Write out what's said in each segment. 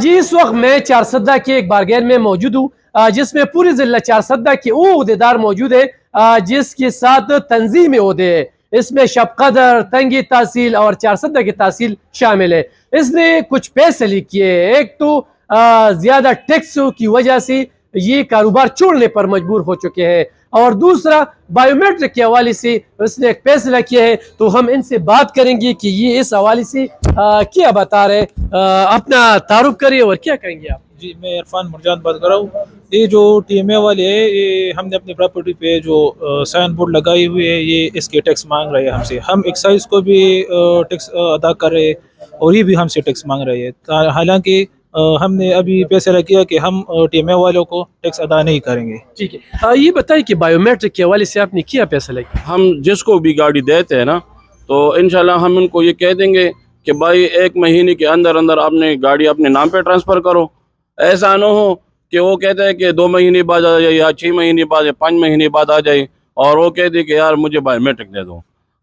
جی اس وقت میں چارسدہ کے ایک بارگین میں موجود ہوں جس میں پوری ضلع چارسدہ کے وہ عہدیدار موجود ہے جس کے ساتھ تنظیم عہدے ہے. اس میں شب قدر، تنگی تحصیل اور چارسدہ کی تحصیل شامل ہے. اس نے کچھ فیصلے کیے. ایک تو زیادہ ٹیکس کی وجہ سے یہ کاروبار چھوڑنے پر مجبور ہو چکے ہیں، اور دوسرا بائیو میٹرک کے حوالے سے اس نے ایک فیصلہ کیا ہے. تو ہم ان سے بات کریں گے کہ یہ اس حوالے سے کیا بتا رہے. اپنا تعارف کریے اور کیا کہیں گے آپ؟ جی میں عرفان مرجان بات کر رہا ہوں. یہ جو ٹی ایم اے والے ہیں، یہ ہم نے اپنی پراپرٹی پہ جو سائن بورڈ لگائی ہوئی ہے، یہ اس کے ٹیکس مانگ رہے ہیں ہم سے. ہم ایکسائز کو بھی ٹیکس ادا کر رہے ہیں اور یہ بھی ہم سے ٹیکس مانگ رہے ہیں. حالانکہ ہم نے ابھی فیصلہ کیا کہ ہم ٹی ایم اے والوں کو ٹیکس ادا نہیں کریں گے. ٹھیک ہے، یہ بتائیں کہ بائیو میٹرک کے حوالے سے آپ نے کیا فیصلہ کیا؟ ہم جس کو بھی گاڑی دیتے ہیں نا، تو انشاءاللہ ہم ان کو یہ کہہ دیں گے کہ بھائی 1 مہینے کے اندر اندر اپنے گاڑی اپنے نام پہ ٹرانسفر کرو. ایسا نہ ہو کہ وہ کہتے ہیں کہ 2 مہینے بعد آ جائے یا 6 مہینے بعد یا 5 مہینے بعد آ جائے اور وہ کہتے ہیں کہ یار مجھے بائیو میٹرک دے دو.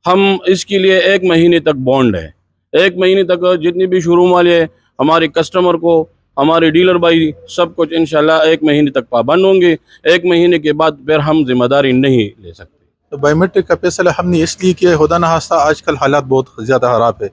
ہم اس کے لیے 1 مہینے تک بانڈ ہے. 1 مہینے تک جتنی بھی شو روم والے ہمارے کسٹمر کو، ہمارے ڈیلر بھائی سب کچھ انشاءاللہ 1 مہینے تک پابند ہوں گے. 1 مہینے کے بعد پھر ہم ذمہ داری نہیں لے سکتے. تو بائیو میٹرک کا فیصلہ ہم نے اس لیے کیا، خدا نہ خواستہ آج کل حالات بہت زیادہ خراب ہے،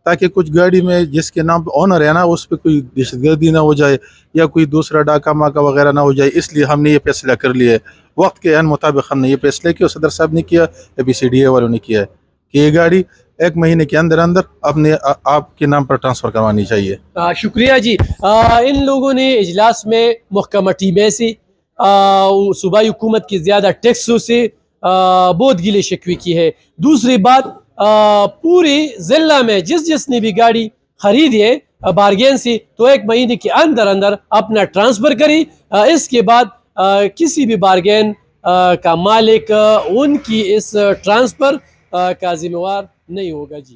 تاکہ کچھ گاڑی میں جس کے نام پہ آنر ہے نا، اس پہ کوئی دہشت گردی نہ ہو جائے یا کوئی دوسرا ڈاکہ ماکہ وغیرہ نہ ہو جائے. اس لیے ہم نے یہ فیصلہ کر لیا ہے. وقت کے عین مطابق ہم نے یہ فیصلہ کیا، صدر صاحب نے کیا، ABCDA والوں نے کیا ہے کہ یہ گاڑی 1 مہینے کے اندر اندر اپنے آپ کے نام پر ٹرانسفر کروانی چاہیے. شکریہ جی. ان لوگوں نے اجلاس میں محکمہ ٹیم سے صوبائی حکومت کی زیادہ ٹیکسوں سے بہت گلے شکوے کی ہے. دوسری بات، پوری ضلع میں جس نے بھی گاڑی خریدی ہے بارگین سے، تو 1 مہینے کے اندر اندر اپنا ٹرانسفر کری. اس کے بعد کسی بھی بارگین کا مالک ان کی اس ٹرانسفر کا ذمہ وار نہیں ہوگا. جی